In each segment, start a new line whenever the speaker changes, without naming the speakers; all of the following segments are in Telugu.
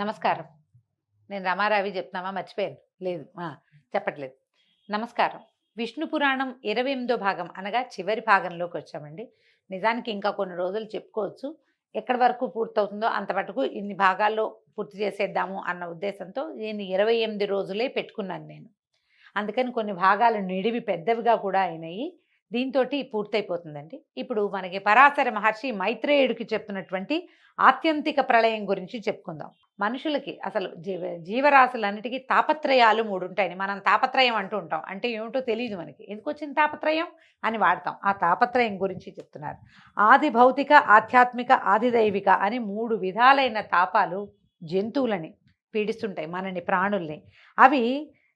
నమస్కారం. నేను రమారావి చెప్తున్నామా? మర్చిపోయాను. లేదు. చెప్పట్లేదు. నమస్కారం. విష్ణు పురాణం 28వ భాగం అనగా చివరి భాగంలోకి వచ్చామండి. నిజానికి ఇంకా కొన్ని రోజులు చెప్పుకోవచ్చు. ఎక్కడి వరకు పూర్తవుతుందో అంత మటుకు ఇన్ని భాగాల్లో పూర్తి చేసేద్దాము అన్న ఉద్దేశంతో దీన్ని 28 రోజులే పెట్టుకున్నాను నేను. అందుకని కొన్ని భాగాలు నిడివి పెద్దవిగా కూడా అయినాయి. దీంతోటి పూర్తయిపోతుందండి. ఇప్పుడు మనకి పరాశర మహర్షి మైత్రేయుడికి చెప్తున్నటువంటి ఆత్యంతిక ప్రళయం గురించి చెప్పుకుందాం. మనుషులకి అసలు జీవరాశులన్నిటికీ తాపత్రయాలు 3 ఉంటాయని మనం తాపత్రయం అంటూ ఉంటాం. అంటే ఏమిటో తెలియదు మనకి. ఎందుకు వచ్చింది తాపత్రయం అని వాడతాం. ఆ తాపత్రయం గురించి చెప్తున్నారు. ఆది భౌతిక, ఆధ్యాత్మిక, ఆదిదైవిక అని 3 విధాలైన తాపాలు జంతువులని పీడిస్తుంటాయి, మనని, ప్రాణుల్ని. అవి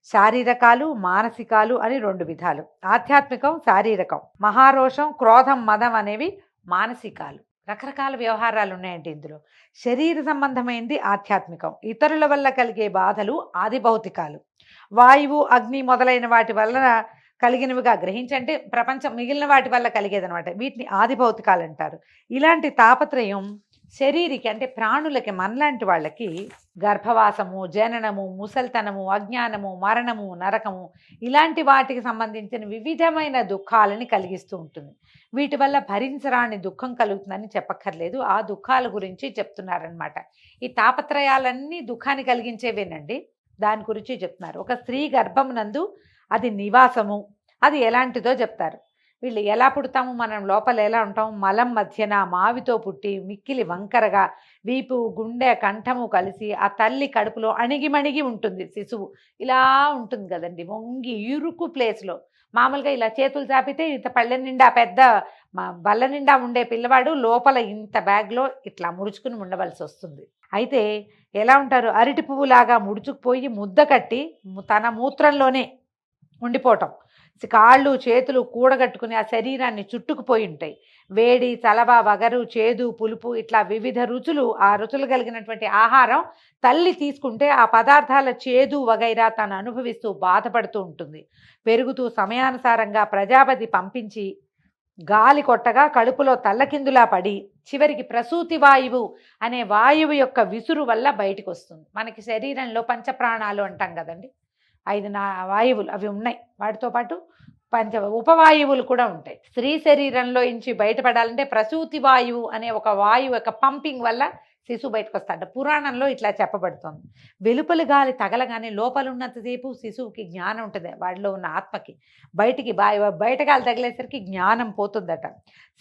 శారీరకాలు, మానసికాలు అని 2 విధాలు. ఆధ్యాత్మికం, శారీరకం. మహారోషం, క్రోధం, మదం అనేవి మానసికాలు. రకరకాల వ్యవహారాలు ఉన్నాయండి ఇందులో. శరీర సంబంధమైనది ఆధ్యాత్మికం. ఇతరుల వల్ల కలిగే బాధలు ఆది భౌతికాలు. వాయువు, అగ్ని మొదలైన వాటి వల్ల కలిగినవిగా గ్రహించంటే ప్రపంచం మిగిలిన వాటి వల్ల కలిగేదనమాట. వీటిని ఆది భౌతికాలు అంటారు. ఇలాంటి తాపత్రయం శరీరికి అంటే ప్రాణులకి, మనలాంటి వాళ్ళకి గర్భవాసము, జననము, ముసల్తనము, అజ్ఞానము, మరణము, నరకము ఇలాంటి వాటికి సంబంధించిన వివిధమైన దుఃఖాలని కలిగిస్తూ ఉంటుంది. వీటి వల్ల భరించరాని దుఃఖం కలుగుతుందని చెప్పక్కర్లేదు. ఆ దుఃఖాల గురించి చెప్తున్నారనమాట. ఈ తాపత్రయాలన్నీ దుఃఖాన్ని కలిగించేవేనండి. దాని గురించి చెప్తున్నారు. ఒక స్త్రీ గర్భమునందు అది నివాసము, అది ఎలాంటిదో చెప్తారు. వీళ్ళు ఎలా పుడతాము, మనం లోపల ఎలా ఉంటాం, మలం మధ్యన మావితో పుట్టి మిక్కిలి వంకరగా వీపు, గుండె, కంఠము కలిసి ఆ తల్లి కడుపులో అణిగిమణిగి ఉంటుంది శిశువు. ఇలా ఉంటుంది కదండి, వంగి ఇరుకు ప్లేస్లో. మామూలుగా ఇలా చేతులు చాపితే ఇంత పళ్ళె నిండా పెద్ద బల్ల నిండా ఉండే పిల్లవాడు లోపల ఇంత బ్యాగ్లో ఇట్లా ముడుచుకుని ఉండవలసి వస్తుంది. అయితే ఎలా ఉంటారు, అరటి పువ్వులాగా ముడుచుకుపోయి ముద్ద కట్టి తన మూత్రంలోనే ఉండిపోవటం. కాళ్ళు చేతులు కూడగట్టుకుని ఆ శరీరాన్ని చుట్టుకుపోయి ఉంటాయి. వేడి, చలవ, వగరు, చేదు, పులుపు ఇట్లా వివిధ రుచులు, ఆ రుచులు కలిగినటువంటి ఆహారం తల్లి తీసుకుంటే ఆ పదార్థాల చేదు వగైరా తను అనుభవిస్తూ బాధపడుతూ ఉంటుంది. పెరుగుతూ సమయానుసారంగా ప్రజాపతి పంపించి గాలి కొట్టగా కడుపులో తల్లకిందులా పడి చివరికి ప్రసూతి వాయువు అనే వాయువు యొక్క విసురు వల్ల బయటికి వస్తుంది. మనకి శరీరంలో పంచప్రాణాలు అంటాం కదండి, 5 వాయువులు అవి ఉన్నాయి. వాటితో పాటు ఉపవాయువులు కూడా ఉంటాయి. స్త్రీ శరీరంలో నుంచి బయటపడాలంటే ప్రసూతి వాయువు అనే ఒక వాయువు యొక్క పంపింగ్ వల్ల శిశువు బయటకు వస్తాడు. పురాణంలో ఇట్లా చెప్పబడుతోంది. వెలుపలి గాలి తగలగానే లోపలున్నంతసేపు శిశువుకి జ్ఞానం ఉంటుంది, వాడిలో ఉన్న ఆత్మకి. బయట గాలి తగిలేసరికి జ్ఞానం పోతుందట.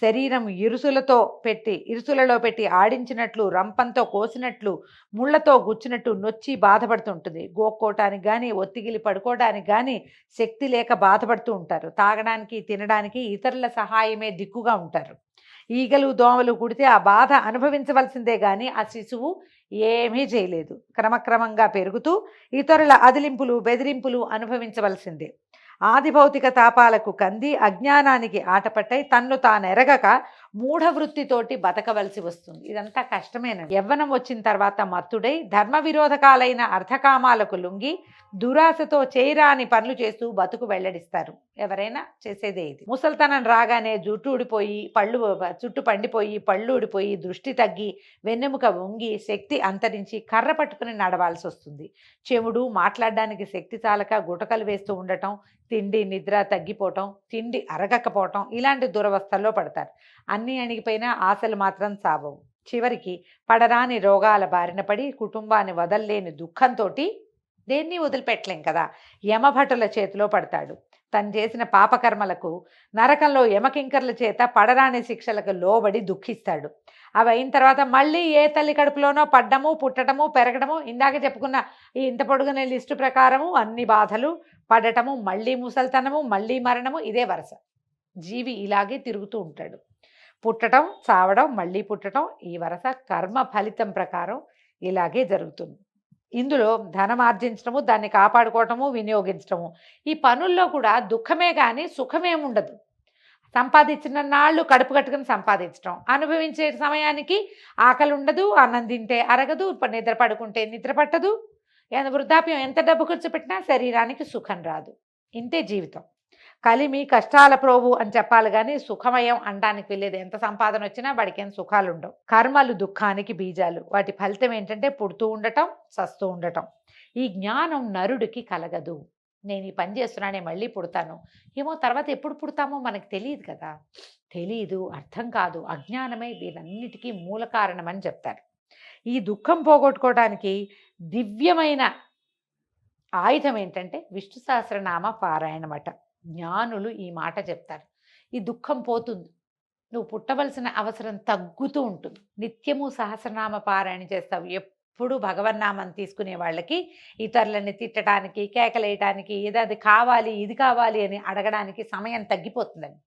శరీరం ఇరుసులలో పెట్టి ఆడించినట్లు, రంపంతో కోసినట్లు, ముళ్లతో గుచ్చినట్టు నొచ్చి బాధపడుతుంటుంది. గోక్కోవటానికి కానీ, ఒత్తిగిలి పడుకోవడానికి కానీ శక్తి లేక బాధపడుతూ ఉంటారు. తాగడానికి, తినడానికి ఇతరుల సహాయమే దిక్కుగా ఉంటారు. ఈగలు, దోమలు కుడితే ఆ బాధ అనుభవించవలసిందే కానీ ఆ శిశువు ఏమీ చేయలేదు. క్రమక్రమంగా పెరుగుతూ ఇతరుల అదిలింపులు, బెదిరింపులు అనుభవించవలసిందే. ఆదిభౌతిక తాపాలకు కంది అజ్ఞానానికి ఆటపట్టై తన్ను తానెరగక మూఢవృత్తితోటి బతకవలసి వస్తుంది. ఇదంతా కష్టమేనండి. యవ్వనం వచ్చిన తర్వాత మత్తుడై ధర్మ విరోధకాలైన అర్థకామాలకు లొంగి దురాశతో చేయరాని పనులు చేస్తూ బతుకు వెల్లడిస్తారు. ఎవరైనా చేసేదే ఇది. ముసల్తనం రాగానే జుట్టు ఊడిపోయి, చుట్టు పండిపోయి, పళ్ళు ఊడిపోయి, దృష్టి తగ్గి, వెన్నెముక వంగి, శక్తి అంతరించి కర్ర పట్టుకుని నడవాల్సి వస్తుంది. చెవుడు, మాట్లాడడానికి శక్తి చాలక గుటకలు వేస్తూ ఉండటం, తిండి నిద్ర తగ్గిపోవటం, తిండి అరగకపోవటం ఇలాంటి దురవస్థల్లో పడతారు. అన్నీ అణిగిపోయినా ఆశలు మాత్రం సావవు. చివరికి పడరాని రోగాల బారిన పడి కుటుంబాన్ని వదల్లేని దుఃఖంతో దేన్ని వదిలిపెట్టలేం కదా, యమభటుల చేతిలో పడతాడు. తను చేసిన పాపకర్మలకు నరకంలో యమకింకర్ల చేత పడరాని శిక్షలకు లోబడి దుఃఖిస్తాడు. అవి అయిన తర్వాత మళ్ళీ ఏ తల్లి కడుపులోనో పడ్డము, పుట్టడము, పెరగడము, ఇందాక చెప్పుకున్న ఈ ఇంత పొడుగునే లిస్టు ప్రకారము అన్ని బాధలు పడటము, మళ్ళీ ముసల్తనము, మళ్ళీ మరణము, ఇదే వరుస. జీవి ఇలాగే తిరుగుతూ ఉంటాడు. పుట్టడం, చావడం, మళ్ళీ పుట్టడం, ఈ వరుస కర్మ ఫలితం ప్రకారం ఇలాగే జరుగుతుంది. ఇందులో ధనం ఆర్జించడము, దాన్ని కాపాడుకోవటము, వినియోగించడము, ఈ పనుల్లో కూడా దుఃఖమే కానీ సుఖమేముండదు. సంపాదించిన నాళ్ళు కడుపు కట్టుకుని సంపాదించడం, అనుభవించే సమయానికి ఆకలి ఉండదు, అన్నం తింటే అరగదు, నిద్ర పడుకుంటే నిద్ర పట్టదు, వృద్ధాప్యం ఎంత డబ్బు ఖర్చు పెట్టినా శరీరానికి సుఖం రాదు. ఇంతే జీవితం. కలిమి కష్టాల ప్రోవు అని చెప్పాలి కానీ సుఖమయం అనడానికి వెళ్ళేది. ఎంత సంపాదన వచ్చినా వాడికి ఏం సుఖాలు ఉండవు. కర్మలు దుఃఖానికి బీజాలు. వాటి ఫలితం ఏంటంటే పుడుతూ ఉండటం, చస్తూ ఉండటం. ఈ జ్ఞానం నరుడికి కలగదు. నేను ఈ పని చేస్తున్నానే మళ్ళీ పుడతాను ఏమో, తర్వాత ఎప్పుడు పుడతామో మనకు తెలియదు కదా, తెలీదు, అర్థం కాదు. అజ్ఞానమే వీరన్నిటికీ మూల కారణమని చెప్తారు. ఈ దుఃఖం పోగొట్టుకోవడానికి దివ్యమైన ఆయుధం ఏంటంటే విష్ణు సహస్రనామ పారాయణమట. జ్ఞానులు ఈ మాట చెప్తారు. ఈ దుఃఖం పోతుంది, నువ్వు పుట్టవలసిన అవసరం తగ్గుతూ ఉంటుంది. నిత్యము సహస్రనామ పారాయణ చేస్తావు. ఎప్పుడు భగవన్నామం తీసుకునే వాళ్ళకి ఇతరులని తిట్టడానికి, కేకలేయటానికి, ఏది కావాలి ఇది కావాలి అని అడగడానికి సమయం తగ్గిపోతుందండి.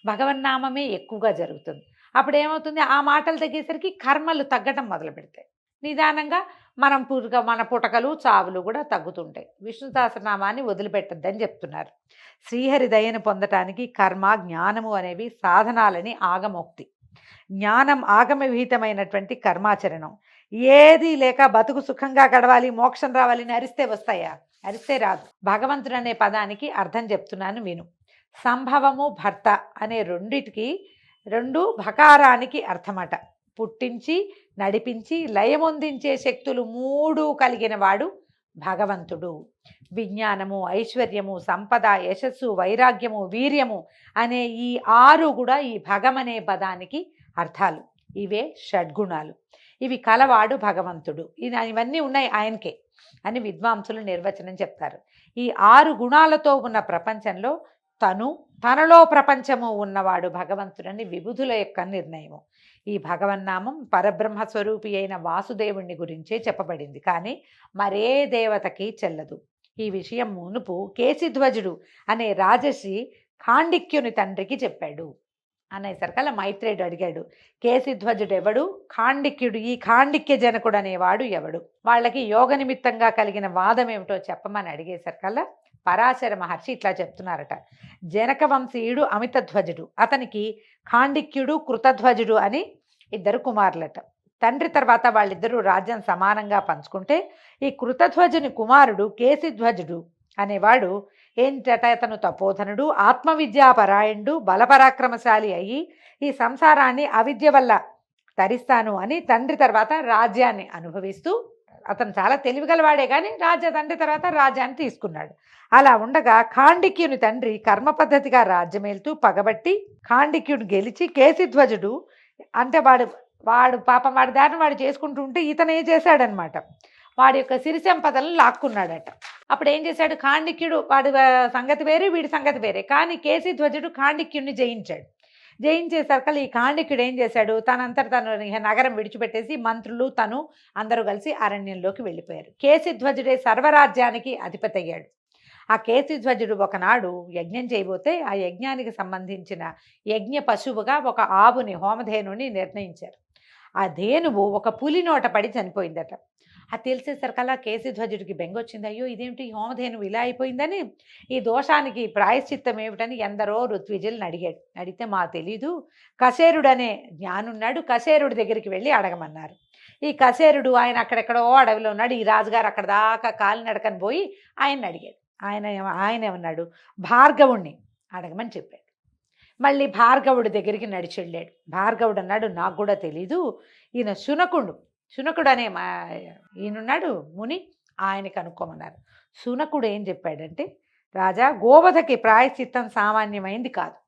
భగవన్నామమే ఎక్కువగా జరుగుతుంది. అప్పుడు ఏమవుతుంది, ఆ మాటలు తగ్గేసరికి కర్మలు తగ్గటం మొదలు పెడతాయి. నిదానంగా మన పుటకలు చావులు కూడా తగ్గుతుంటాయి. విష్ణు సహస్రనామాన్ని వదిలిపెట్టద్దని చెప్తున్నారు. శ్రీహరి దయను పొందటానికి కర్మ, జ్ఞానము అనేవి సాధనాలని ఆగమోక్తి. జ్ఞానం ఆగమ విహితమైనటువంటి కర్మాచరణం. ఏది లేక బతుకు సుఖంగా గడవాలి, మోక్షం రావాలి అని అరిస్తే వస్తాయా? అరిస్తే రాదు. భగవంతుడు అనే పదానికి అర్థం చెప్తున్నాను విను. సంభవము, భర్త అనే రెండు భకారానికి అర్థమట. పుట్టించి, నడిపించి, లయమొందించే శక్తులు 3 కలిగిన వాడు భగవంతుడు. విజ్ఞానము, ఐశ్వర్యము, సంపద, యశస్సు, వైరాగ్యము, వీర్యము అనే ఈ 6 కూడా ఈ భగమనే పదానికి అర్థాలు. ఇవే షడ్గుణాలు. ఇవి కలవాడు భగవంతుడు. ఇవన్నీ ఉన్నాయి ఆయనకే అని విద్వాంసులు నిర్వచనం చెప్తారు. ఈ 6 గుణాలతో ఉన్న ప్రపంచంలో తనలో ప్రపంచము ఉన్నవాడు భగవంతుడని విబుధుల యొక్క నిర్ణయము. ఈ భగవన్నామం పరబ్రహ్మ స్వరూపి అయిన వాసుదేవుణ్ణి గురించే చెప్పబడింది, కానీ మరే దేవతకి చెల్లదు. ఈ విషయం మునుపు కేశిధ్వజుడు అనే రాజశ్రీ ఖాండిక్యుని తండ్రికి చెప్పాడు అనేసరికల్లా మైత్రేయుడు అడిగాడు, కేశిధ్వజుడు ఎవడు, ఖాండిక్యుడు, ఈ ఖాండిక్య జనకుడు అనేవాడు ఎవడు, వాళ్ళకి యోగ నిమిత్తంగా కలిగిన వాదం ఏమిటో చెప్పమని అడిగేసరికల్లా పరాశర మహర్షి ఇట్లా చెప్తున్నారట. జనక వంశీయుడు అమితధ్వజుడు, అతనికి ఖాండిక్యుడు కృతధ్వజుడు అని 2 కుమారులట. తండ్రి తర్వాత వాళ్ళిద్దరూ రాజ్యం సమానంగా పంచుకుంటే ఈ కృతధ్వజుని కుమారుడు కేశిధ్వజుడు అనేవాడు ఏంటట, అతను తపోధనుడు, ఆత్మవిద్యాపరాయణుడు, బలపరాక్రమశాలి అయ్యి ఈ సంసారాన్ని అవిద్య వల్ల తరిస్తాను అని తండ్రి తర్వాత రాజ్యాన్ని అనుభవిస్తూ, అతను చాలా తెలివిగలవాడే కానీ తండ్రి తర్వాత రాజ్యాన్ని తీసుకున్నాడు. అలా ఉండగా ఖాండిక్యుని తండ్రి కర్మ పద్ధతిగా రాజ్యమేలుతూ పగబట్టి ఖాండిక్యుని గెలిచి కేశిధ్వజుడు అంటే వాడు పాపం వాడి దారిని వాడు చేసుకుంటూ ఉంటే ఇతను ఏం చేశాడనమాట, వాడి యొక్క సిరి సంపదలను లాక్కున్నాడట. అప్పుడు ఏం చేశాడు, ఖాండిక్యుడు వాడి సంగతి వేరే, వీడి సంగతి వేరే, కానీ కేశిధ్వజుడు ఖాండిక్యుని జయించేసరికి ఈ ఖాండిక్యుడు ఏం చేశాడు, తనంతట తను నగరం విడిచిపెట్టేసి మంత్రులు తను అందరూ కలిసి అరణ్యంలోకి వెళ్ళిపోయారు. కేశిధ్వజుడే సర్వరాజ్యానికి అధిపతి అయ్యాడు. ఆ కేశిధ్వజుడు ఒకనాడు యజ్ఞం చేయబోతే ఆ యజ్ఞానికి సంబంధించిన యజ్ఞ పశువుగా ఒక ఆవుని, హోమధేనుని నిర్ణయించారు. ఆ ధేనువు ఒక పులి నోట పడి చనిపోయిందట. అది తెలిసేసరికల్లా కేశిధ్వజుడికి బెంగొచ్చింది. అయ్యో ఇదేమిటి, ఈ హోమధేనువు ఇలా అయిపోయిందని, ఈ దోషానికి ప్రాయశ్చిత్తం ఏమిటని ఎందరో ఋత్విజులను అడిగాడు. అడిగితే మా తెలీదు, కశేరుడు అనే జ్ఞానున్నాడు, కశేరుడి దగ్గరికి వెళ్ళి అడగమన్నారు. ఈ కశేరుడు ఆయన అక్కడెక్కడో అడవిలో ఉన్నాడు. ఈ రాజుగారు అక్కడ దాకా కాలినడకని పోయి ఆయన్ని అడిగాడు. ఆయన ఏమన్నాడు, భార్గవుణ్ణి అడగమని చెప్పాడు. మళ్ళీ భార్గవుడి దగ్గరికి నడిచి వెళ్ళాడు. భార్గవుడు అన్నాడు, నాకు కూడా తెలీదు, ఈయన శునకుడు అనే ఈయనున్నాడు ముని, ఆయన కనుక్కోమన్నారు. శునకుడు ఏం చెప్పాడంటే, రాజా, గోవధకి ప్రాయశ్చిత్తం సామాన్యమైంది కాదు,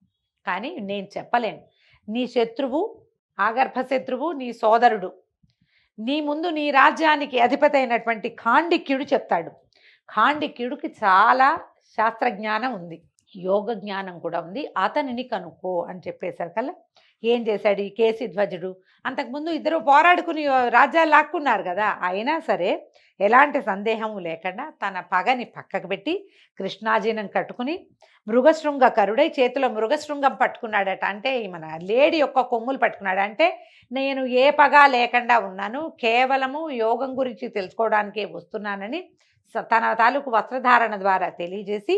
కానీ నేను చెప్పలేను. నీ శత్రువు, ఆగర్భ శత్రువు, నీ సోదరుడు, నీ ముందు నీ రాజ్యానికి అధిపతి అయినటువంటి ఖాండిక్యుడు చెప్తాడు. ఖాండిక్యుడికి చాలా శాస్త్రజ్ఞానం ఉంది, యోగ జ్ఞానం కూడా ఉంది, అతనిని కనుక్కో అని చెప్పేసరికల్లా ఏం చేశాడు ఈ కేశిధ్వజుడు, అంతకుముందు ఇద్దరు పోరాడుకుని రాజ్యాలు లాక్కున్నారు కదా, అయినా సరే ఎలాంటి సందేహము లేకుండా తన పగని పక్కకు పెట్టి కృష్ణాజీనం కట్టుకుని మృగశృంగకరుడై చేతిలో మృగశృంగం పట్టుకున్నాడట. అంటే మన లేడి యొక్క కొమ్ములు పట్టుకున్నాడు. అంటే నేను ఏ పగ లేకుండా ఉన్నాను, కేవలము యోగం గురించి తెలుసుకోవడానికే వస్తున్నానని తన తాలూకు వస్త్రధారణ ద్వారా తెలియజేసి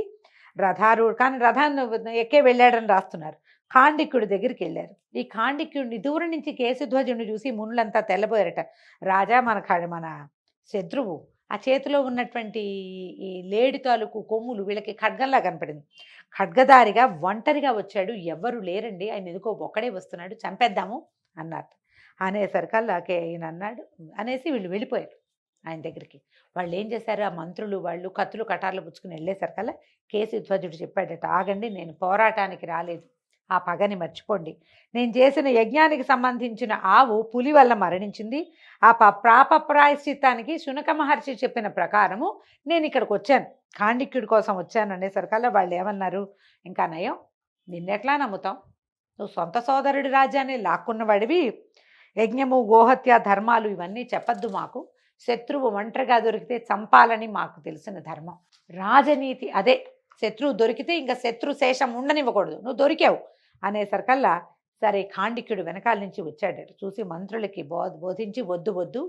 రథారూఢ, కానీ రథాన్ని ఎక్కే వెళ్ళాడని రాస్తున్నారు. ఖాండిక్యుడి దగ్గరికి వెళ్ళారు. ఈ ఖాండిక్యుడిని దూరం నుంచి కేశిధ్వజుడిని చూసి మునులంతా తెల్లబోయారట. రాజా, మన శత్రువు, ఆ చేతిలో ఉన్నటువంటి ఈ లేడి తాలూకు కొమ్ములు వీళ్ళకి ఖడ్గంలా కనపడింది. ఖడ్గదారిగా ఒంటరిగా వచ్చాడు, ఎవ్వరు లేరండి, ఆయన ఎందుకో ఒక్కడే వస్తున్నాడు, చంపేద్దాము అన్నారు. అనేసరికల్లా ఈయన అన్నాడు అనేసి వీళ్ళు వెళ్ళిపోయారు ఆయన దగ్గరికి. వాళ్ళు ఏం చేశారు, ఆ మంత్రులు వాళ్ళు కత్తులు కటార్లు పుచ్చుకుని వెళ్ళేసరికల్లా కేశధ్వజుడు చెప్పాడట, ఆగండి, నేను పోరాటానికి రాలేదు, ఆ పగని మర్చిపోండి. నేను చేసిన యజ్ఞానికి సంబంధించిన ఆవు పులి వల్ల మరణించింది. ఆ ప్రాపప్రాయశ్చిత్తానికి శునక మహర్షి చెప్పిన ప్రకారము నేను ఇక్కడికి వచ్చాను, కాండిక్యుడి కోసం వచ్చాను అనేసరికల్లా వాళ్ళు ఏమన్నారు, ఇంకా నయం, నిన్నెట్లా నమ్ముతాం, నువ్వు సొంత సోదరుడి రాజ్యాన్ని లాక్కున్నవాడివి, యజ్ఞము గోహత్య ధర్మాలు ఇవన్నీ చెప్పద్దు మాకు, శత్రువు ఒంటరిగా దొరికితే చంపాలని మాకు తెలిసిన ధర్మం, రాజనీతి అదే, శత్రువు దొరికితే ఇంకా శత్రు శేషం ఉండనివ్వకూడదు, నువ్వు దొరికావు అనేసరికల్లా సరే కాండిక్యుడు వెనకాల నుంచి వచ్చాడట. చూసి మంత్రులకి బోధించి వద్దు వద్దు,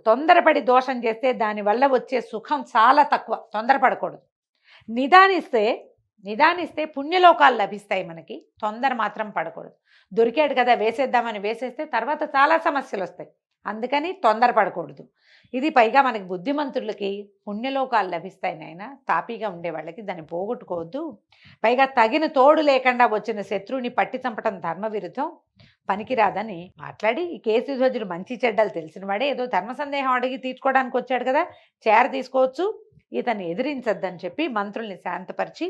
తొందరపడి దోషం చేస్తే దానివల్ల వచ్చే సుఖం చాలా తక్కువ, తొందరపడకూడదు, నిదానిస్తే పుణ్యలోకాలు లభిస్తాయి మనకి, తొందర మాత్రం పడకూడదు, దొరికాడు కదా వేసేద్దామని వేసేస్తే తర్వాత చాలా సమస్యలు వస్తాయి, అందుకని తొందరపడకూడదు, ఇది పైగా మనకి బుద్ధిమంతులకి పుణ్యలోకాలు లభిస్తాయి నాయన, తాపీగా ఉండే వాళ్ళకి దాన్ని పోగొట్టుకోవద్దు, పైగా తగిన తోడు లేకుండా వచ్చిన శత్రువుని పట్టి చంపటం ధర్మ విరుద్ధం, పనికిరాదని మాట్లాడి ఈ కేశధ్వజుడు మంచి చెడ్డలు తెలిసిన వాడే, ఏదో ధర్మ సందేహం అడిగి తీర్చుకోవడానికి వచ్చాడు కదా, చేర తీసుకోవచ్చు, ఇతన్ని ఎదిరించద్దని చెప్పి మంత్రుల్ని శాంతపరిచి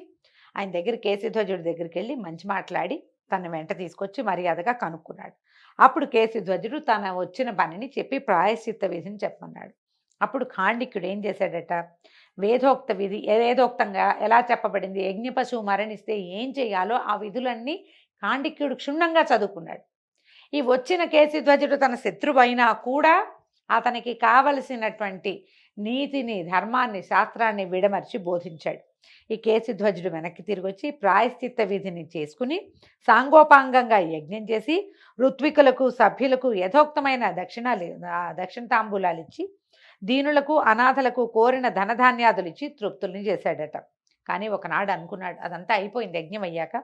ఆయన దగ్గర కేశధ్వజుడి దగ్గరికి వెళ్ళి మంచి మాట్లాడి తన వెంట తీసుకొచ్చి మర్యాదగా కనుక్కున్నాడు. అప్పుడు కేశధ్వజుడు తన వచ్చిన పనిని చెప్పి ప్రాయశ్చిత్త విధిని చెప్పమన్నాడు. అప్పుడు కాండిక్యుడు ఏం చేశాడట, వేదోక్త విధి వేదోక్తంగా ఎలా చెప్పబడింది, యజ్ఞ పశువు మరణిస్తే ఏం చేయాలో ఆ విధులన్నీ కాండిక్యుడు క్షుణ్ణంగా చదువుకున్నాడు. ఈ వచ్చిన కేశధ్వజుడు తన శత్రువు అయినా కూడా అతనికి కావలసినటువంటి నీతిని ధర్మాన్ని శాస్త్రాన్ని విడమర్చి బోధించాడు. ఈ కేశధ్వజుడు వెనక్కి తిరిగి వచ్చి ప్రాయశ్చిత్త విధిని చేసుకుని సాంగోపాంగంగా యజ్ఞం చేసి ఋత్వికులకు సభ్యులకు యథోక్తమైన దక్షిణ తాంబూలాలు ఇచ్చి దీనులకు అనాథలకు కోరిన ధనధాన్యాదులు ఇచ్చి తృప్తుల్ని చేశాడట. కానీ ఒకనాడు అనుకున్నాడు, అదంతా అయిపోయింది యజ్ఞం అయ్యాక,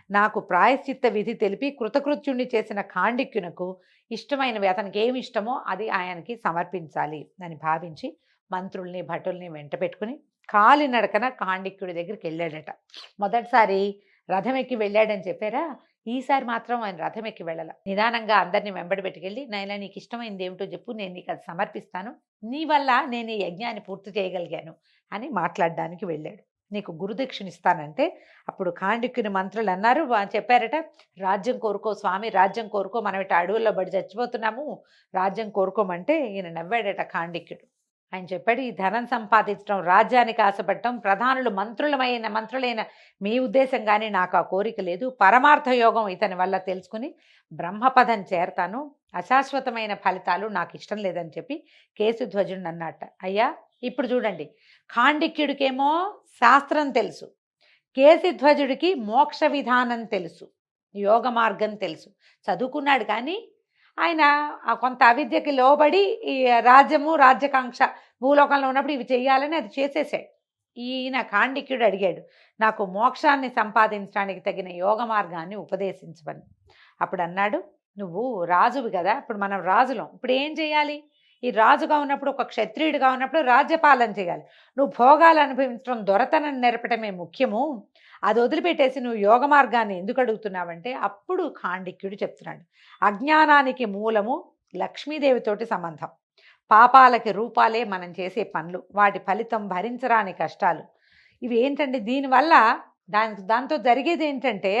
నాకు ప్రాయశ్చిత్త విధి తెలిపి కృతకృత్యుణ్ణి చేసిన కాండిక్యునకు ఇష్టమైనవి, అతనికి ఏమి ఇష్టమో అది ఆయనకి సమర్పించాలి అని భావించి మంత్రుల్ని భటుల్ని వెంట పెట్టుకుని కాలినడకన కాండిక్యుడి దగ్గరికి వెళ్ళాడట. మొదటిసారి రథం ఎక్కి వెళ్ళాడని చెప్పారా, ఈసారి మాత్రం ఆయన రథం ఎక్కి వెళ్ళాల, నిదానంగా అందరినీ వెంబడి పెట్టుకెళ్ళి, నాయనా నీకు ఇష్టమైంది ఏమిటో చెప్పు, నేను నీకు అది సమర్పిస్తాను, నీ వల్ల నేను ఈ యజ్ఞాన్ని పూర్తి చేయగలిగాను అని మాట్లాడడానికి వెళ్ళాడు. నీకు గురుదక్షిణ ఇస్తానంటే అప్పుడు కాండిక్యుని మంత్రులు అన్నారు, చెప్పారట, రాజ్యం కోరుకో స్వామి, రాజ్యం కోరుకో, మనం ఇటు అడవుల్లో బడి చచ్చిపోతున్నాము, రాజ్యం కోరుకోమంటే ఈయన నవ్వాడట కాండిక్యుడు. ఆయన చెప్పాడు, ఈ ధనం సంపాదించడం, రాజ్యానికి ఆశపడటం, ప్రధానులు మంత్రులైన మీ ఉద్దేశం కానీ నాకు ఆ కోరిక లేదు, పరమార్థ యోగం ఇతని వల్ల తెలుసుకుని బ్రహ్మపదం చేరతాను, అశాశ్వతమైన ఫలితాలు నాకు ఇష్టం లేదని చెప్పి కేశధ్వజుడు అన్నట్ట. అయ్యా ఇప్పుడు చూడండి, కాండిక్యుడికేమో శాస్త్రం తెలుసు, కేశధ్వజుడికి మోక్ష విధానం తెలుసు, యోగ మార్గం తెలుసు, చదువుకున్నాడు, కానీ ఆయన కొంత అవిద్యకి లోబడి ఈ రాజ్యకాంక్ష భూలోకంలో ఉన్నప్పుడు ఇవి చేయాలని అది చేసేసాడు. ఈయన కాండిక్యుడు అడిగాడు, నాకు మోక్షాన్ని సంపాదించడానికి తగిన యోగ మార్గాన్ని ఉపదేశించమని. అప్పుడు అన్నాడు, నువ్వు రాజువి కదా, ఇప్పుడు మనం రాజులం, ఇప్పుడు ఏం చేయాలి, ఈ రాజుగా ఉన్నప్పుడు ఒక క్షత్రియుడిగా ఉన్నప్పుడు రాజ్యపాలన చేయాలి, నువ్వు భోగాలు అనుభవించడం దొరతనం నేర్పటమే ముఖ్యము, అది వదిలిపెట్టేసి నువ్వు యోగ మార్గాన్ని ఎందుకు అడుగుతున్నావంటే అప్పుడు కాండిక్యుడు చెప్తున్నాడు, అజ్ఞానానికి మూలము లక్ష్మీదేవితోటి సంబంధం, పాపాలకి రూపాలే మనం చేసే పనులు, వాటి ఫలితం భరించరాని కష్టాలు, ఇవి ఏంటంటే దీనివల్ల దాంతో జరిగేది ఏంటంటే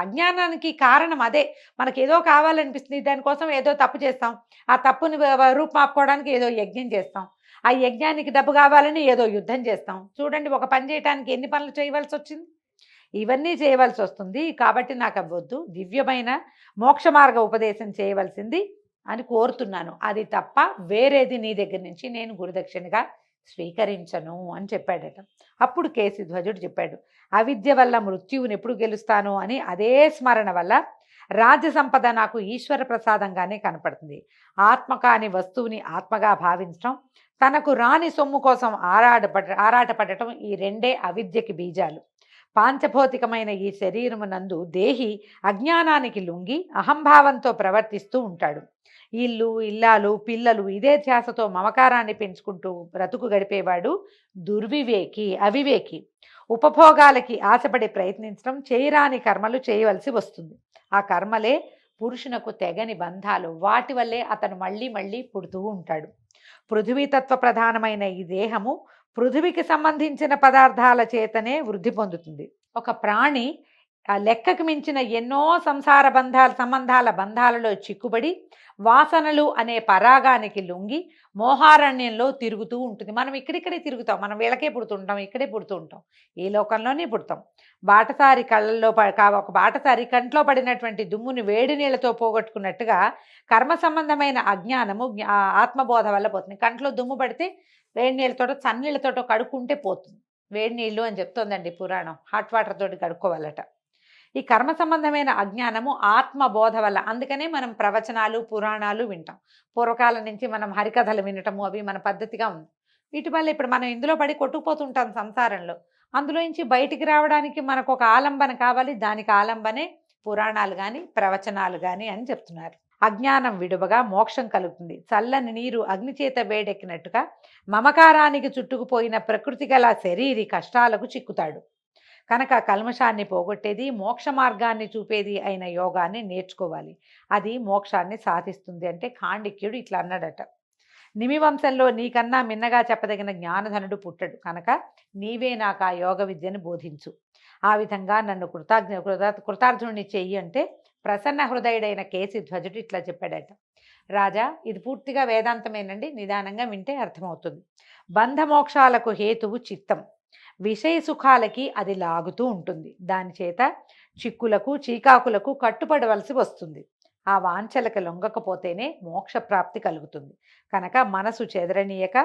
అజ్ఞానానికి కారణం అదే, మనకి ఏదో కావాలనిపిస్తుంది, దానికోసం ఏదో తప్పు చేస్తాం, ఆ తప్పుని రూపుమాపుకోవడానికి ఏదో యజ్ఞం చేస్తాం, ఆ యజ్ఞానికి డబ్బు కావాలని ఏదో యుద్ధం చేస్తాం. చూడండి, ఒక పని చేయడానికి ఎన్ని పనులు చేయవలసి వచ్చింది, ఇవన్నీ చేయవలసి వస్తుంది, కాబట్టి నాకు అవ్వద్దు, దివ్యమైన మోక్ష మార్గ ఉపదేశం చేయవలసింది అని కోరుతున్నాను, అది తప్ప వేరేది నీ దగ్గర నుంచి నేను గురుదక్షిణగా స్వీకరించను అని చెప్పాడట. అప్పుడు కేశధ్వజుడు చెప్పాడు, అవిద్య వల్ల మృత్యువుని ఎప్పుడు గెలుస్తాను అని అదే స్మరణ వల్ల రాజ్య సంపద నాకు ఈశ్వర ప్రసాదంగానే కనపడుతుంది, ఆత్మ కాని వస్తువుని ఆత్మగా భావించడం, తనకు రాని సొమ్ము కోసం ఆరాటపడటం, ఈ రెండే అవిద్యకి బీజాలు. పాంచభౌతికమైన ఈ శరీరమునందు దేహి అజ్ఞానానికి లొంగి అహంభావంతో ప్రవర్తిస్తూ ఉంటాడు. ఇల్లు ఇల్లాలు పిల్లలు ఇదే ధ్యాసతో మమకారాన్ని పెంచుకుంటూ బ్రతుకు గడిపేవాడు దుర్వివేకి, అవివేకి. ఉపభోగాలకి ఆశపడి ప్రయత్నించడం, చేయరాని కర్మలు చేయవలసి వస్తుంది. ఆ కర్మలే పురుషునకు తెగని బంధాలు. వాటి వల్లే అతను మళ్ళీ మళ్ళీ పుడుతూ ఉంటాడు. పృథివీతత్వ ప్రధానమైన ఈ దేహము పృథివికి సంబంధించిన పదార్థాల చేతనే వృద్ధి పొందుతుంది. ఒక ప్రాణి లెక్కకు మించిన ఎన్నో సంబంధాల బంధాలలో చిక్కుబడి వాసనలు అనే పరాగానికి లొంగి మోహారణ్యంలో తిరుగుతూ ఉంటుంది. మనం ఇక్కడిక్కడే తిరుగుతాం, మనం వీళ్ళకే పుడుతుంటాం, ఇక్కడే పుడుతూ ఉంటాం, ఈ లోకంలోనే పుడతాం. బాటసారి కళ్ళల్లో ఒక బాటసారి కంట్లో పడినటువంటి దుమ్ముని వేడి నీళ్లతో పోగొట్టుకున్నట్టుగా కర్మ సంబంధమైన అజ్ఞానము ఆత్మబోధ వల్ల పోతుంది. కంట్లో దుమ్ము పడితే వేడి నీళ్ళతోటో చన్నీళ్ళతోటో కడుక్కుంటే పోతుంది. వేడి నీళ్ళు అని చెప్తోందండి పురాణం. హాట్ వాటర్ తోటి కడుక్కోవాలట. ఈ కర్మ సంబంధమైన అజ్ఞానము ఆత్మబోధ వల్ల. అందుకనే మనం ప్రవచనాలు పురాణాలు వింటాం. పూర్వకాలం నుంచి మనం హరికథలు వినటము అవి మన పద్ధతిగా ఉంది. వీటి వల్ల ఇప్పుడు మనం ఇందులో పడి కొట్టుకుపోతుంటాం సంసారంలో. అందులో నుంచి బయటికి రావడానికి మనకు ఒక ఆలంబన కావాలి. దానికి ఆలంబనే పురాణాలు కానీ ప్రవచనాలు కానీ అని చెప్తున్నారు. అజ్ఞానం విడువగా మోక్షం కలుగుతుంది. చల్లని నీరు అగ్నిచేత వేడెక్కినట్టుగా మమకారానికి చుట్టుకుపోయిన ప్రకృతి గల శరీరి కష్టాలకు చిక్కుతాడు. కనుక కల్మషాన్ని పోగొట్టేది, మోక్ష మార్గాన్ని చూపేది అయిన యోగాన్ని నేర్చుకోవాలి. అది మోక్షాన్ని సాధిస్తుంది అంటే ఖాండిక్యుడు ఇట్లా అన్నాడట. నిమివంశంలో నీకన్నా మిన్నగా చెప్పదగిన జ్ఞానధనుడు పుట్టడు. కనుక నీవే నాకు ఆ యోగ విద్యను బోధించు. ఆ విధంగా నన్ను కృతార్థుని చెయ్యి అంటే ప్రసన్న హృదయుడైన కేసిధ్వజుడు ఇట్లా చెప్పాడట. రాజా, ఇది పూర్తిగా వేదాంతమేనండి, నిదానంగా వింటే అర్థమవుతుంది. బంధమోక్షాలకు హేతువు చిత్తం. విషయ సుఖాలకి అది లాగుతూ ఉంటుంది. దాని చేత చిక్కులకు చీకాకులకు కట్టుపడవలసి వస్తుంది. ఆ వాంఛలకు లొంగకపోతేనే మోక్షప్రాప్తి కలుగుతుంది. కనుక మనసు చెదరనీయక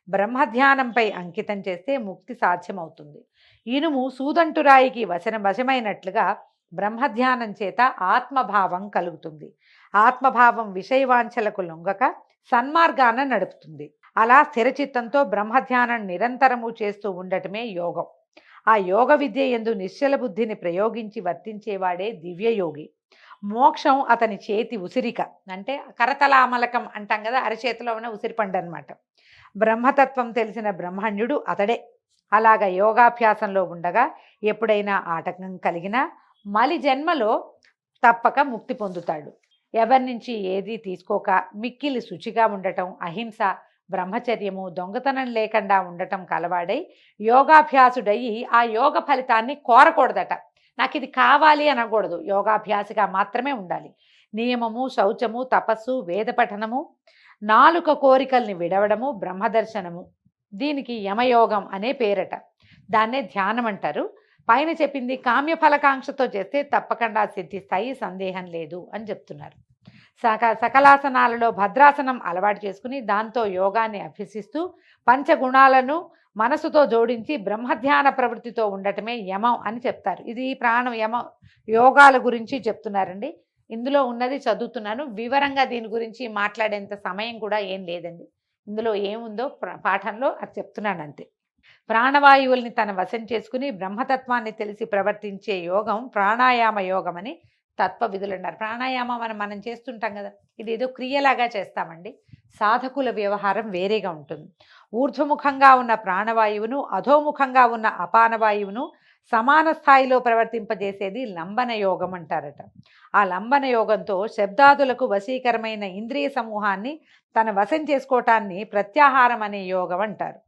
బ్రహ్మధ్యానంపై అంకితం చేస్తే ముక్తి సాధ్యమవుతుంది. ఇనుము సూదంటురాయికి వశమైనట్లుగా బ్రహ్మధ్యానం చేత ఆత్మభావం కలుగుతుంది. ఆత్మభావం విషయవాంఛలకు లొంగక సన్మార్గాన నడుపుతుంది. అలా స్థిరచిత్తంతో బ్రహ్మధ్యానం నిరంతరము చేస్తూ ఉండటమే యోగం. ఆ యోగ విద్య యందు నిశ్చల బుద్ధిని ప్రయోగించి వర్తించేవాడే దివ్యయోగి. మోక్షం అతని చేతి ఉసిరిక, అంటే కరతలామలకం అంటాం కదా, అరచేతిలో ఉన్న ఉసిరిపండు అనమాట. బ్రహ్మతత్వం తెలిసిన బ్రహ్మణ్యుడు అతడే. అలాగ యోగాభ్యాసంలో ఉండగా ఎప్పుడైనా ఆటంకం కలిగినా మలి జన్మలో తప్పక ముక్తి పొందుతాడు. ఎవరి నుంచి ఏది తీసుకోక మిక్కిలి శుచిగా ఉండటం, అహింస, బ్రహ్మచర్యము, దొంగతనం లేకుండా ఉండటం కలవాడై యోగాభ్యాసుడయి ఆ యోగ ఫలితాన్ని కోరకూడదట. నాకు ఇది కావాలి అనకూడదు, యోగాభ్యాసిగా మాత్రమే ఉండాలి. నియమము, శౌచము, తపస్సు, వేద పఠనము, నాలుక కోరికల్ని విడవడము, బ్రహ్మదర్శనము, దీనికి యమయోగం అనే పేరట. దాన్నే ధ్యానం అంటారు. పైన చెప్పింది కామ్యఫలకాంక్షతో చేస్తే తప్పకుండా సిద్ధిస్తాయి, సందేహం లేదు అని చెప్తున్నారు. సకలాసనాలలో భద్రాసనం అలవాటు చేసుకుని దాంతో యోగాన్ని అభ్యసిస్తూ పంచగుణాలను మనసుతో జోడించి బ్రహ్మధ్యాన ప్రవృత్తితో ఉండటమే యమం అని చెప్తారు. ఇది ప్రాణం యమ యోగాల గురించి చెప్తున్నారండి. ఇందులో ఉన్నది చదువుతున్నాను. వివరంగా దీని గురించి మాట్లాడేంత సమయం కూడా ఏం లేదండి. ఇందులో ఏముందో పాఠంలో అది చెప్తున్నాను అంతే. ప్రాణవాయువుల్ని తన వశం చేసుకుని బ్రహ్మతత్వాన్ని తెలిసి ప్రవర్తించే యోగం ప్రాణాయామ యోగం అని తత్వవిధులు అన్నారు. ప్రాణాయామం మనం చేస్తుంటాం కదా, ఇది ఏదో క్రియలాగా చేస్తామండి. సాధకుల వ్యవహారం వేరేగా ఉంటుంది. ఊర్ధ్వముఖంగా ఉన్న ప్రాణవాయువును, అధోముఖంగా ఉన్న అపానవాయువును సమాన స్థాయిలో ప్రవర్తింపజేసేది లంబన యోగం అంటారట. ఆ లంబన యోగంతో శబ్దాదులకు వశీకరమైన ఇంద్రియ సమూహాన్ని తన వశం చేసుకోవటాన్ని ప్రత్యాహారం అనే యోగం అంటారు.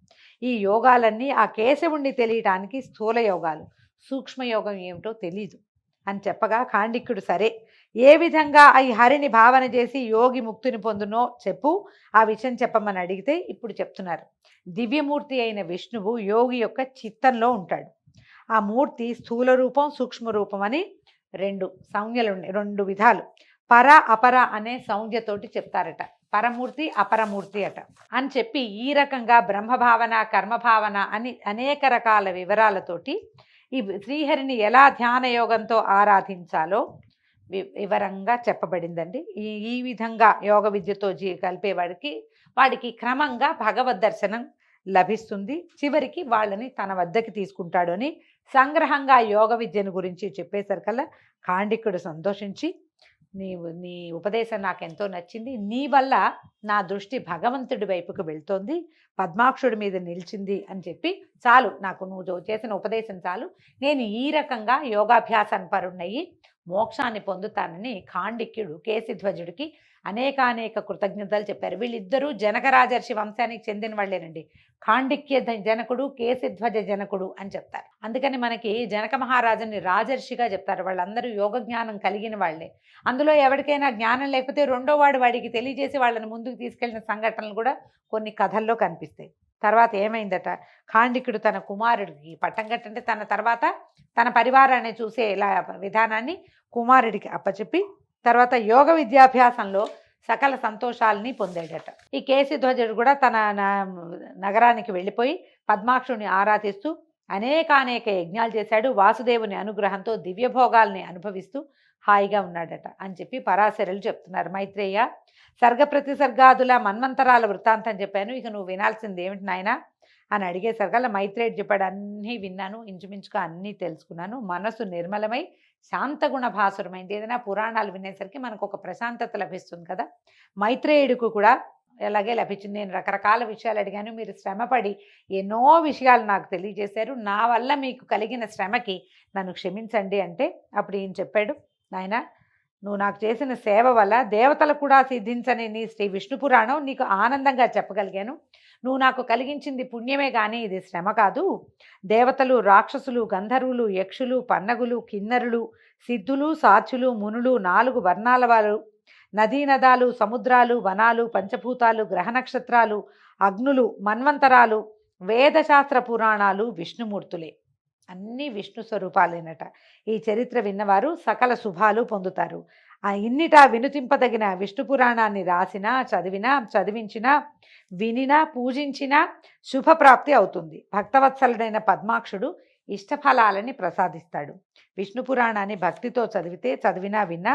ఈ యోగాలన్నీ ఆ కేశవుణ్ణి తెలియటానికి స్థూల యోగాలు. సూక్ష్మయోగం ఏమిటో తెలీదు అని చెప్పగా ఖాండిక్యుడు సరే, ఏ విధంగా ఈ హరిని భావన చేసి యోగి ముక్తిని పొందునో చెప్పు, ఆ విషయం చెప్పమని అడిగితే ఇప్పుడు చెప్తున్నారు. దివ్యమూర్తి అయిన విష్ణువు యోగి యొక్క చిత్తంలో ఉంటాడు. ఆ మూర్తి స్థూల రూపం, సూక్ష్మ రూపం అని రెండు సంజ్ఞలు ఉన్నాయి, రెండు విధాలు. పర అపర అనే సంజ్ఞతోటి చెప్తారట. పరమూర్తి అపరమూర్తి అట అని చెప్పి ఈ రకంగా బ్రహ్మభావన, కర్మభావన అని అనేక రకాల వివరాలతోటి ఈ శ్రీహరిని ఎలా ధ్యాన యోగంతో ఆరాధించాలో వివరంగా చెప్పబడిందండి. ఈ విధంగా యోగ విద్యతో వాడికి క్రమంగా భగవద్ దర్శనం లభిస్తుంది. చివరికి వాళ్ళని తన వద్దకి తీసుకుంటాడు అని సంగ్రహంగా యోగ విద్యను గురించి చెప్పేసరికల్లా ఖాండికుడు సంతోషించి నీ ఉపదేశం నాకెంతో నచ్చింది. నీ వల్ల నా దృష్టి భగవంతుడి వైపుకు వెళ్తోంది, పద్మాక్షుడి మీద నిలిచింది అని చెప్పి చాలు, నాకు నువ్వు చేసిన ఉపదేశం చాలు, నేను ఈ రకంగా యోగాభ్యాసాన్ని పరుణ్ణయి మోక్షాన్ని పొందుతానని ఖాండిక్యుడు కేశిధ్వజుడికి అనేకానేక కృతజ్ఞతలు చెప్పారు. వీళ్ళిద్దరూ జనక రాజర్షి వంశానికి చెందిన వాళ్ళేనండి. ఖాండిక్య జనకుడు, కేశిధ్వజ జనకుడు అని చెప్తారు. అందుకని మనకి జనక మహారాజుని రాజర్షిగా చెప్తారు. వాళ్ళందరూ యోగ జ్ఞానం కలిగిన వాళ్ళే. అందులో ఎవరికైనా జ్ఞానం లేకపోతే రెండో వాడికి తెలియజేసి వాళ్ళని ముందుకు తీసుకెళ్లిన సంఘటనలు కూడా కొన్ని కథల్లో కనిపిస్తాయి. తర్వాత ఏమైందట, ఖాండికుడు తన కుమారుడికి పట్టం కట్టంటే తన తర్వాత తన పరివారాన్ని చూసే ఇలా విధానాన్ని కుమారుడికి అప్పచెప్పి తర్వాత యోగ విద్యాభ్యాసంలో సకల సంతోషాలని పొందాడట. ఈ కేశిధ్వజుడు కూడా తన నగరానికి వెళ్ళిపోయి పద్మాక్షుని ఆరాధిస్తూ అనేకానేక యజ్ఞాలు చేశాడు. వాసుదేవుని అనుగ్రహంతో దివ్యభోగాల్ని అనుభవిస్తూ హాయిగా ఉన్నాడట అని చెప్పి పరాశరులు చెప్తున్నారు. మైత్రేయ, సర్గ ప్రతిసర్గాదుల మన్వంతరాల వృత్తాంతం చెప్పాను, ఇక నువ్వు వినాల్సింది ఏమిటి నాయన అని అడిగేసరికల్లా మైత్రేయుడు చెప్పాడు, అన్నీ విన్నాను, ఇంచుమించుగా అన్నీ తెలుసుకున్నాను, మనసు నిర్మలమై శాంతగుణ భాసురమైంది. ఏదైనా పురాణాలు వినేసరికి మనకు ఒక ప్రశాంతత లభిస్తుంది కదా. మైత్రేయుడికి కూడా అలాగే లభించింది. నేను రకరకాల విషయాలు అడిగాను, మీరు శ్రమపడి ఎన్నో విషయాలు నాకు తెలియజేశారు, నా వల్ల మీకు కలిగిన శ్రమకి నన్ను క్షమించండి అంటే అప్పుడు ఈయన చెప్పాడు, నాయన నువ్వు నాకు చేసిన సేవ వల్ల దేవతలు కూడా సిద్ధించని నీ శ్రీ విష్ణు పురాణం నీకు ఆనందంగా చెప్పగలిగాను. నువ్వు నాకు కలిగించింది పుణ్యమే కానీ ఇది శ్రమ కాదు. దేవతలు, రాక్షసులు, గంధర్వులు, యక్షులు, పన్నగులు, కిన్నరులు, సిద్ధులు, సాధ్యులు, మునులు, 4 వర్ణాల వారు, నదీనదాలు, సముద్రాలు, వనాలు, పంచభూతాలు, గ్రహ నక్షత్రాలు, అగ్నులు, మన్వంతరాలు, వేదశాస్త్ర పురాణాలు విష్ణుమూర్తులే, అన్నీ విష్ణు స్వరూపాలేనట. ఈ చరిత్ర విన్నవారు సకల శుభాలు పొందుతారు. ఇన్నిటా వినుతింపదగిన విష్ణు పురాణాన్ని రాసినా, చదివినా, చదివించినా, వినినా, పూజించినా శుభప్రాప్తి అవుతుంది. భక్తవత్సలుడైన పద్మాక్షుడు ఇష్టఫలాలని ప్రసాదిస్తాడు. విష్ణు పురాణాన్ని భక్తితో చదివినా విన్నా,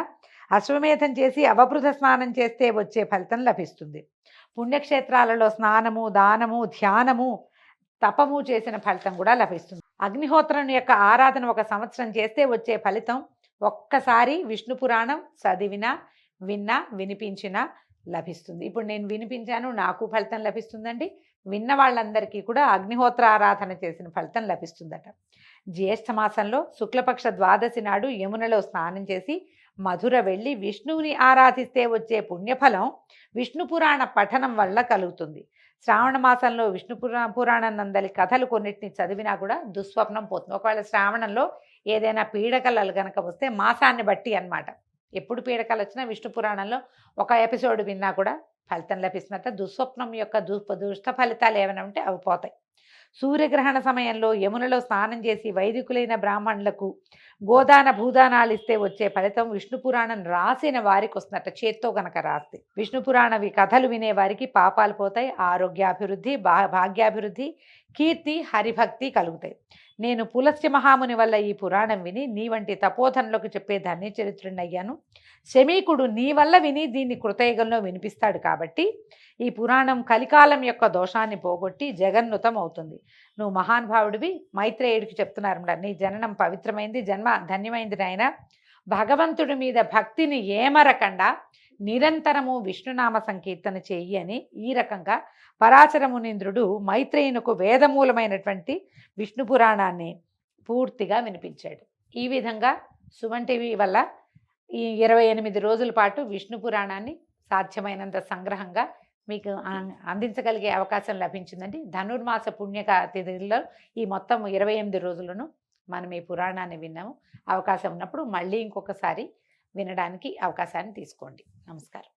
అశ్వమేధం చేసి అవబృధ స్నానం చేస్తే వచ్చే ఫలితం లభిస్తుంది. పుణ్యక్షేత్రాలలో స్నానము, దానము, ధ్యానము, తపము చేసిన ఫలితం కూడా లభిస్తుంది. అగ్నిహోత్రం యొక్క ఆరాధన 1 సంవత్సరం చేస్తే వచ్చే ఫలితం ఒక్కసారి విష్ణు పురాణం చదివినా, విన్నా, వినిపించినా లభిస్తుంది. ఇప్పుడు నేను వినిపించాను, నాకు ఫలితం లభిస్తుందండి. విన్న వాళ్ళందరికీ కూడా అగ్నిహోత్ర ఆరాధన చేసిన ఫలితం లభిస్తుందట. జ్యేష్ఠ మాసంలో శుక్లపక్ష ద్వాదశి నాడు యమునలో స్నానం చేసి మధుర వెళ్ళి విష్ణువుని ఆరాధిస్తే వచ్చే పుణ్యఫలం విష్ణు పురాణ పఠనం వల్ల కలుగుతుంది. శ్రావణ మాసంలో విష్ణు పురాణం నందలి కథలు కొన్నిటిని చదివినా కూడా దుస్వప్నం పోతుంది. ఒకవేళ శ్రావణంలో ఏదైనా పీడకలలు కనుక వస్తే మాసాన్ని బట్టి అన్నమాట, ఎప్పుడు పీడకలు వచ్చినా విష్ణు పురాణంలో ఒక ఎపిసోడ్ విన్నా కూడా ఫలితం లభిస్తున్నట్ట. దుస్వప్నం యొక్క దుష్ట ఫలితాలు ఏమైనా ఉంటే అవి పోతాయి. సూర్యగ్రహణ సమయంలో యమునలో స్నానం చేసి వైదికులైన బ్రాహ్మణులకు గోదాన భూదానాలు ఇస్తే వచ్చే ఫలితం విష్ణు పురాణం రాసిన వారికి వస్తున్నట్ట. చేత్తో గనక రాస్తే విష్ణు పురాణ కథలు వినే వారికి పాపాలు పోతాయి, ఆరోగ్యాభివృద్ధి, భాగ్యాభివృద్ధి, కీర్తి, హరిభక్తి కలుగుతాయి. నేను పులస్త్య మహాముని వల్ల ఈ పురాణం విని నీ వంటి తపోధనలోకి చెప్పే ధన్య చరిత్రుడిని అయ్యాను. శమీకుడు నీ వల్ల విని దీన్ని కృతయుగంలో వినిపిస్తాడు కాబట్టి ఈ పురాణం కలికాలం యొక్క దోషాన్ని పోగొట్టి జగన్నుతం అవుతుంది. నువ్వు మహానుభావుడివి. మైత్రేయుడికి చెప్తున్నారన్నమాట, నీ జననం పవిత్రమైంది, జన్మ ధన్యమైంది నాయన. భగవంతుడి మీద భక్తిని ఏమరకుండా నిరంతరము విష్ణునామ సంకీర్తన చెయ్యి అని ఈ రకంగా పరాశర మునీంద్రుడు మైత్రేయునకు వేదమూలమైనటువంటి విష్ణు పురాణాన్ని పూర్తిగా వినిపించాడు. ఈ విధంగా సుమన్ టీవీ వల్ల ఈ 28 రోజుల పాటు విష్ణు పురాణాన్ని సాధ్యమైనంత సంగ్రహంగా మీకు అందించగలిగే అవకాశం లభించిందండి. ధనుర్మాస పుణ్యతిథుల్లో ఈ మొత్తం 28 రోజులను మనం ఈ పురాణాన్ని విన్నాము. అవకాశం ఉన్నప్పుడు మళ్ళీ ఇంకొకసారి వినడానికి అవకాశాన్ని తీసుకోండి. నమస్కారం.